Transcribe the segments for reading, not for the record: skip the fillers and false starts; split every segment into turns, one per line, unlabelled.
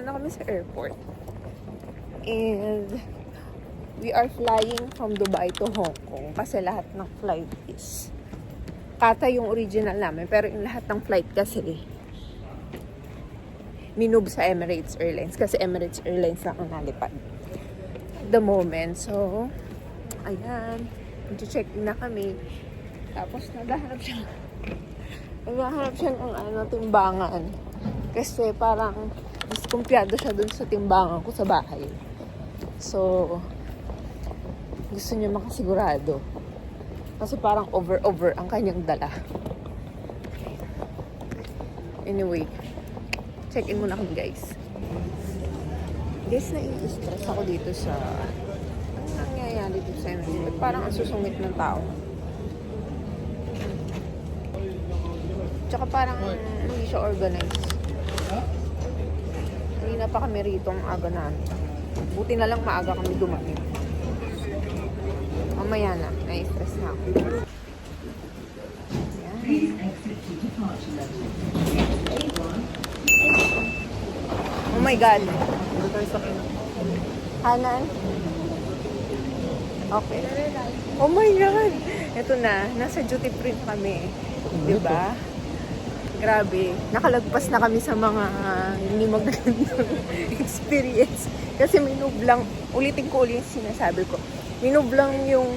na kami sa airport. And we are flying from Dubai to Hong Kong kasi lahat ng flight is Qatar yung original namin, pero yung lahat ng flight kasi minove sa Emirates Airlines kasi Emirates Airlines na ang nalipad at the moment. So ayan, check in na kami, tapos naghahanap siya ng timbangan kasi parang diskumpiyado siya dun sa timbangan ko sa bahay. So gusto niya makasigurado kasi parang over ang kanyang dala. Anyway, check in muna kami guys. Guys, nai-stress ako dito sa ano nangyayari dito sa ML. Parang ang susungit ng tao. Tsaka parang hindi siya organized. Hindi na pa kami rito ang aga namin. Buti na lang maaga kami dumating. Mamaya na, nai-stress na ako. Oh my God. Hanan? Okay. Oh my God. Ito na, nasa duty free kami. Diba? Grabe. Nakalagpas na kami sa mga hindi magandang experience. Kasi minublang, ulitin ko ulit yung sinasabi ko. Minublang yung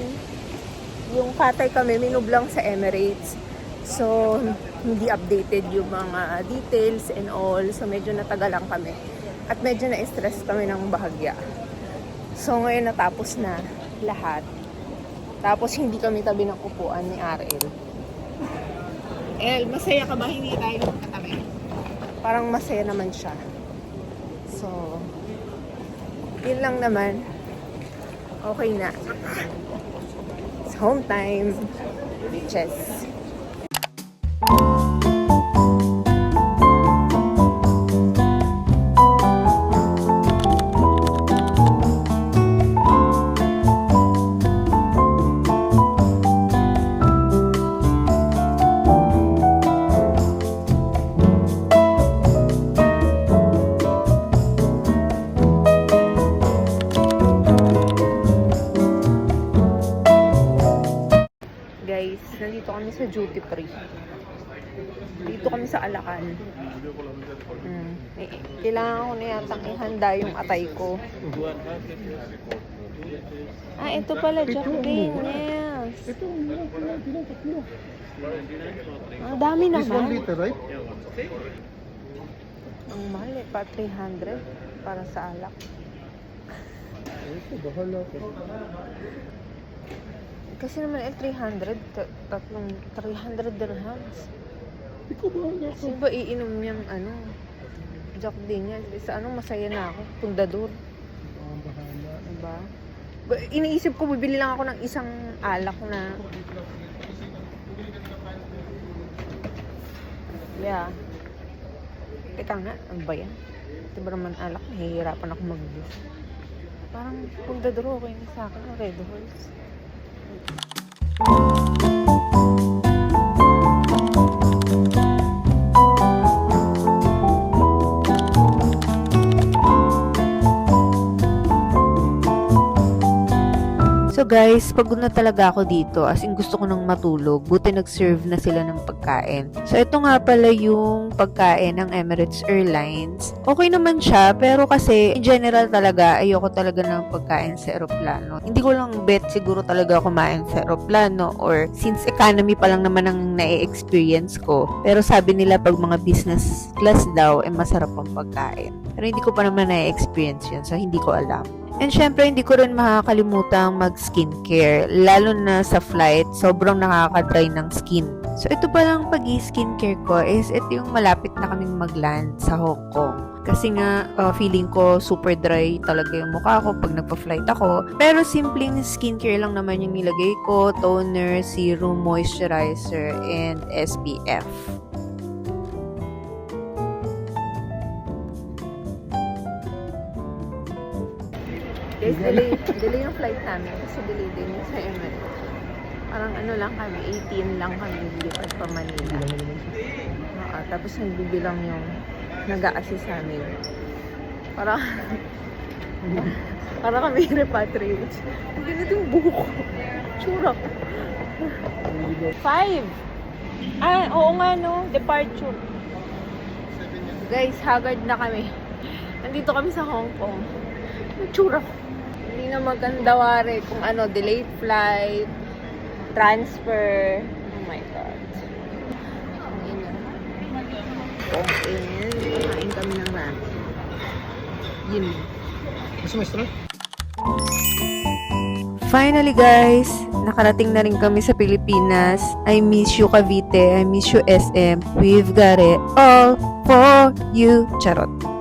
patay kami, minublang sa Emirates. So, hindi updated yung mga details and all. So, medyo natagalan kami. At medyo na-stress kami ng bahagya. So, ngayon natapos na lahat. Tapos, hindi kami tabi ng upuan ni RL. El, masaya ka ba? Hindi tayo katabi. Parang masaya naman siya. So, yun lang naman. Okay na. It's home time. Bitches. Guys, nandito kami sa duty free. Dito kami sa Alacan. Kailangan ko na yatang ihanda yung atay ko. Ah, ito pala, Jack Daniels. Ang dami naman.
1 liter, right?
Ang mahal eh, pa 300 para sa alak.
Ito, bahala ko.
Kasi naman 300, tatlong 300 dirhams.
Ikaw bahala ko.
Sino ba iinom niyang Jack Daniels? Sa masaya na ako, pundador.
Bahala.
Diba? Iniisip ko, bibili lang ako ng isang alak na yeah. Teka nga, ano ba yan? Ito ba naman alak? Nahihirapan ako mag-use. Parang pundador okay na sa akin, Red Horse. So guys, pagod na talaga ako dito, as in gusto ko nang matulog. Buti nag-serve na sila ng pagkain. So ito nga pala yung pagkain ng Emirates Airlines. Okay naman siya, pero kasi in general talaga, ayoko talaga ng pagkain sa eroplano. Hindi ko lang bet siguro talaga kumain sa eroplano or since economy pa lang naman ang na-experience ko. Pero sabi nila pag mga business class daw, masarap ang pagkain. Pero hindi ko pa naman na-experience yun, so hindi ko alam. And syempre, hindi ko rin makakalimutang mag-skincare. Lalo na sa flight, sobrang nakaka-dry ng skin. So, ito palang pag-skincare ko is ito yung malapit na kaming mag-land sa Hong Kong. Kasi nga, feeling ko super dry talaga yung mukha ko pag nagpa-flight ako. Pero simpleng skincare lang naman yung nilagay ko. Toner, serum, moisturizer, and SPF. Guys, delay yung flight namin kasi delay din yung sa Emirates. Parang lang kami, 18 lang kami lipat pa Manila. Tapos nagbibilang yung nag-a-assist sa amin. Para para kami repatriates. Ang ganito yung buhok ko. Tsura ko. 5. Oo nga no. Departure. Guys, haggard na kami. Nandito kami sa Hong Kong. Ang tsura ko. Hindi na maganda wari kung ano, delayed flight, transfer. Oh my God. Ang ina. Kain kami ng ramen. Yun.
Gusto mo straw?
Finally guys, nakarating na rin kami sa Pilipinas. I miss you Cavite, I miss you SM. We've got it all for you. Charot.